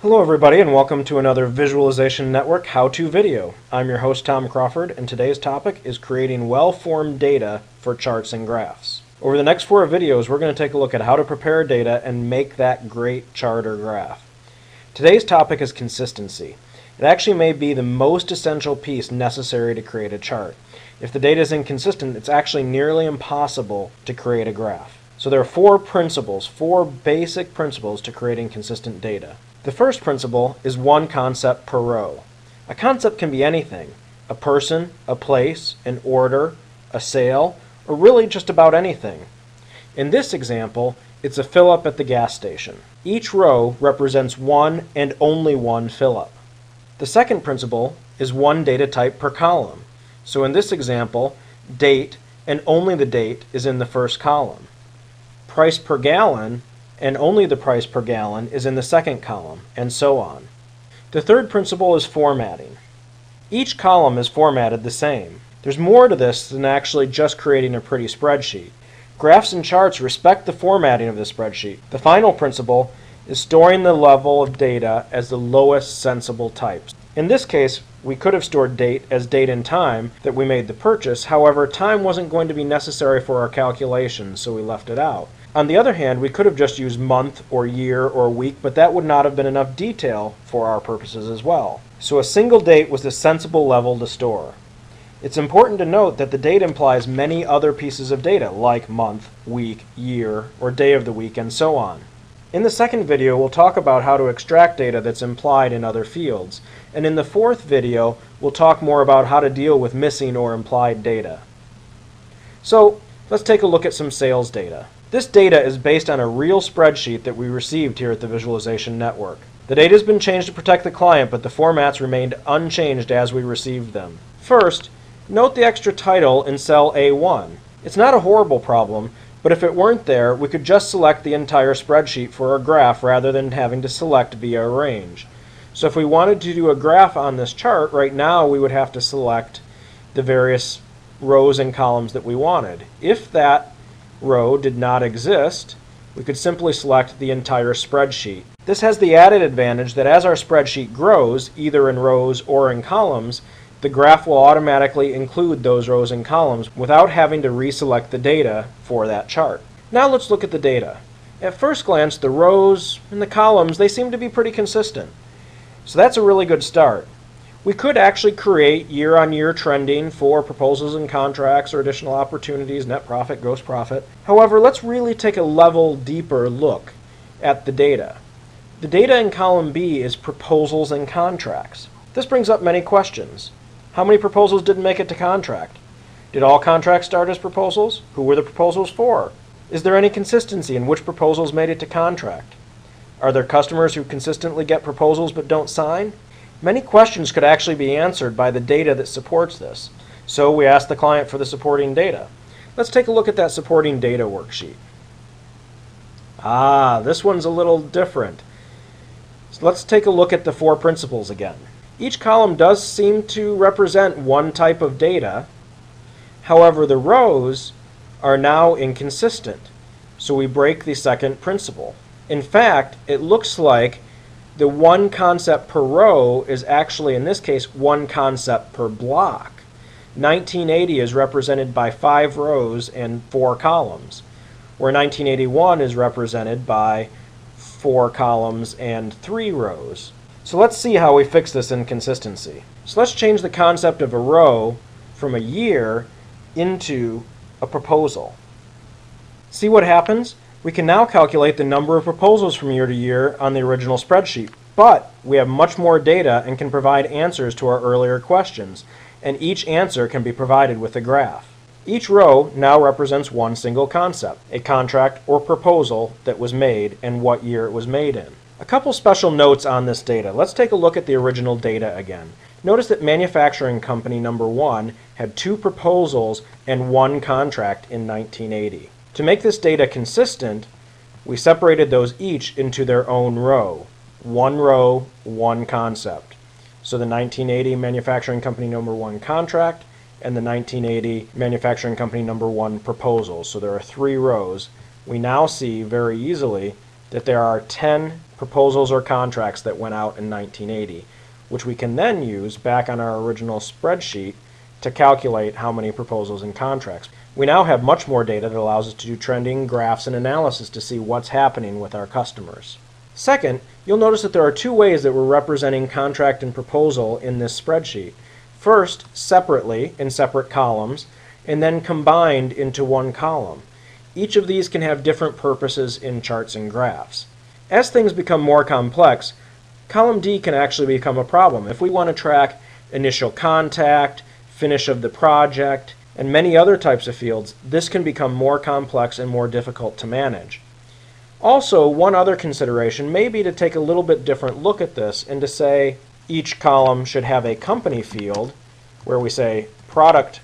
Hello everybody and welcome to another Visualization Network how-to video. I'm your host Tom Crawford and today's topic is creating well-formed data for charts and graphs. Over the next 4 videos we're going to take a look at how to prepare data and make that great chart or graph. Today's topic is consistency. It actually may be the most essential piece necessary to create a chart. If the data is inconsistent, it's actually nearly impossible to create a graph. So there are 4 basic principles to creating consistent data. The first principle is one concept per row. A concept can be anything: a person, a place, an order, a sale, or really just about anything. In this example, it's a fill-up at the gas station. Each row represents one and only one fill-up. The second principle is one data type per column. So in this example, date and only the date is in the first column. Price per gallon and only the price per gallon is in the second column, and so on. The third principle is formatting. Each column is formatted the same. There's more to this than actually just creating a pretty spreadsheet. Graphs and charts respect the formatting of the spreadsheet. The final principle is storing the level of data as the lowest sensible types. In this case, we could have stored date as date and time that we made the purchase. However, time wasn't going to be necessary for our calculations, so we left it out. On the other hand, we could have just used month or year or week, but that would not have been enough detail for our purposes as well. So a single date was the sensible level to store. It's important to note that the date implies many other pieces of data, like month, week, year, or day of the week, and so on. In the second video, we'll talk about how to extract data that's implied in other fields. And in the fourth video, we'll talk more about how to deal with missing or implied data. So let's take a look at some sales data. This data is based on a real spreadsheet that we received here at the Visualization Network. The data has been changed to protect the client, but the formats remained unchanged as we received them. First, note the extra title in cell A1. It's not a horrible problem, but if it weren't there, we could just select the entire spreadsheet for a graph rather than having to select via range. So if we wanted to do a graph on this chart, right now we would have to select the various rows and columns that we wanted. If that row did not exist, we could simply select the entire spreadsheet. This has the added advantage that as our spreadsheet grows, either in rows or in columns, the graph will automatically include those rows and columns without having to reselect the data for that chart. Now let's look at the data. At first glance, the rows and the columns, they seem to be pretty consistent. So that's a really good start. We could actually create year-on-year trending for proposals and contracts or additional opportunities, net profit, gross profit. However, let's really take a level deeper look at the data. The data in column B is proposals and contracts. This brings up many questions. How many proposals didn't make it to contract? Did all contracts start as proposals? Who were the proposals for? Is there any consistency in which proposals made it to contract? Are there customers who consistently get proposals but don't sign? Many questions could actually be answered by the data that supports this. So we asked the client for the supporting data. Let's take a look at that supporting data worksheet. This one's a little different. So let's take a look at the 4 principles again. Each column does seem to represent one type of data. However, the rows are now inconsistent. So we break the second principle. In fact, it looks like the one concept per row is actually, in this case, one concept per block. 1980 is represented by 5 rows and 4 columns, where 1981 is represented by 4 columns and 3 rows. So let's see how we fix this inconsistency. So let's change the concept of a row from a year into a proposal. See what happens? We can now calculate the number of proposals from year to year on the original spreadsheet, but we have much more data and can provide answers to our earlier questions, and each answer can be provided with a graph. Each row now represents one single concept, a contract or proposal that was made and what year it was made in. A couple special notes on this data. Let's take a look at the original data again. Notice that manufacturing company number 1 had 2 proposals and 1 contract in 1980. To make this data consistent, we separated those each into their own row. 1 row, 1 concept. So the 1980 manufacturing company number 1 contract and the 1980 manufacturing company number 1 proposal. So there are 3 rows. We now see very easily that there are 10 proposals or contracts that went out in 1980, which we can then use back on our original spreadsheet to calculate how many proposals and contracts. We now have much more data that allows us to do trending, graphs, and analysis to see what's happening with our customers. Second, you'll notice that there are two ways that we're representing contract and proposal in this spreadsheet. First, separately in separate columns, and then combined into one column. Each of these can have different purposes in charts and graphs. As things become more complex, column D can actually become a problem. If we want to track initial contact, finish of the project, and many other types of fields, this can become more complex and more difficult to manage. Also, one other consideration may be to take a little bit different look at this and to say each column should have a company field where we say product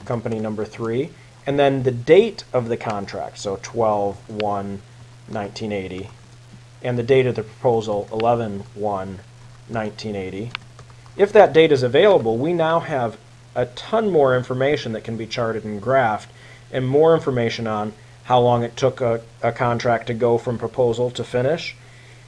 company number 3 and then the date of the contract, so 12/1/1980, and the date of the proposal 11/1/1980. If that date is available, we now have a ton more information that can be charted and graphed, and more information on how long it took a contract to go from proposal to finish,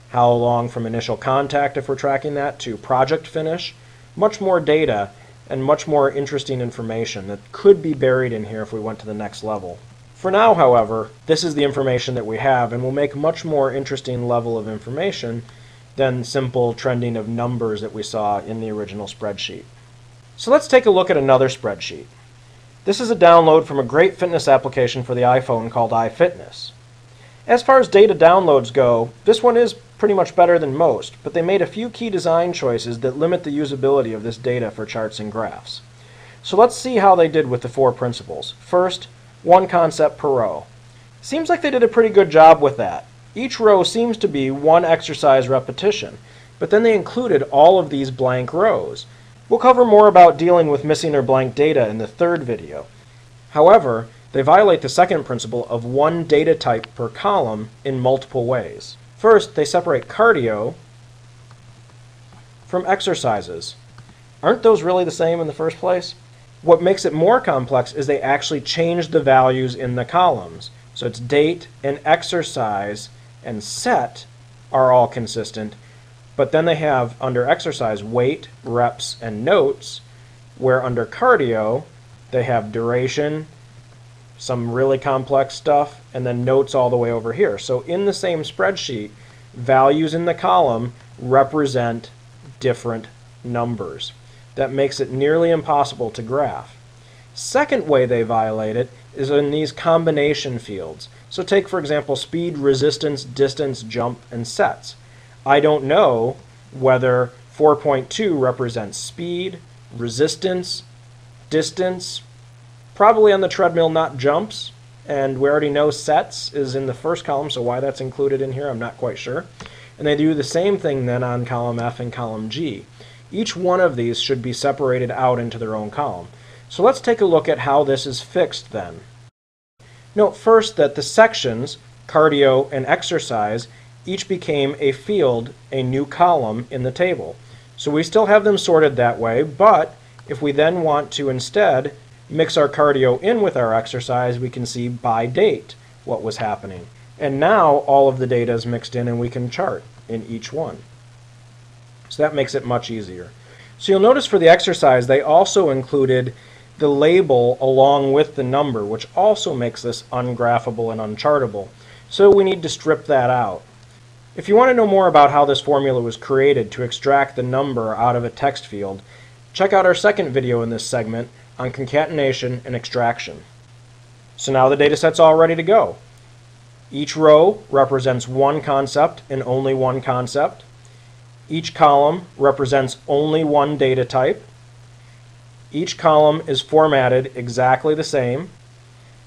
how long from initial contact, if we're tracking that, to project finish. Much more data and much more interesting information that could be buried in here if we went to the next level. For now, however, this is the information that we have, and will make a much more interesting level of information than simple trending of numbers that we saw in the original spreadsheet. So let's take a look at another spreadsheet. This is a download from a great fitness application for the iPhone called iFitness. As far as data downloads go, this one is pretty much better than most, but they made a few key design choices that limit the usability of this data for charts and graphs. So let's see how they did with the 4 principles. First, one concept per row. Seems like they did a pretty good job with that. Each row seems to be one exercise repetition, but then they included all of these blank rows. We'll cover more about dealing with missing or blank data in the 3rd video. However, they violate the 2nd principle of one data type per column in multiple ways. First, they separate cardio from exercises. Aren't those really the same in the first place? What makes it more complex is they actually change the values in the columns. So it's date and exercise and set are all consistent, but then they have under exercise weight, reps, and notes, where under cardio they have duration, some really complex stuff, and then notes all the way over here. So in the same spreadsheet, values in the column represent different numbers. That makes it nearly impossible to graph. Second way they violate it is in these combination fields. So take, for example, speed, resistance, distance, jump, and sets. I don't know whether 4.2 represents speed, resistance, distance, probably on the treadmill, not jumps, and we already know sets is in the first column, so why that's included in here I'm not quite sure. And they do the same thing then on column F and column G. Each one of these should be separated out into their own column. So let's take a look at how this is fixed then. Note first that the sections, cardio and exercise, each became a field, a new column in the table. So we still have them sorted that way, but if we then want to instead mix our cardio in with our exercise, we can see by date what was happening. And now all of the data is mixed in and we can chart in each one. So that makes it much easier. So you'll notice for the exercise they also included the label along with the number, which also makes this ungraphable and unchartable. So we need to strip that out. If you want to know more about how this formula was created to extract the number out of a text field, check out our 2nd video in this segment on concatenation and extraction. So now the dataset's all ready to go. Each row represents one concept and only one concept. Each column represents only one data type. Each column is formatted exactly the same.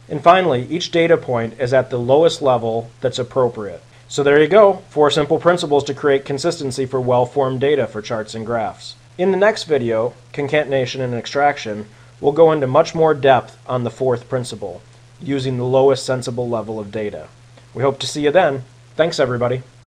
And finally, each data point is at the lowest level that's appropriate. So there you go, 4 simple principles to create consistency for well-formed data for charts and graphs. In the next video, concatenation and extraction, we'll go into much more depth on the 4th principle, using the lowest sensible level of data. We hope to see you then. Thanks, everybody.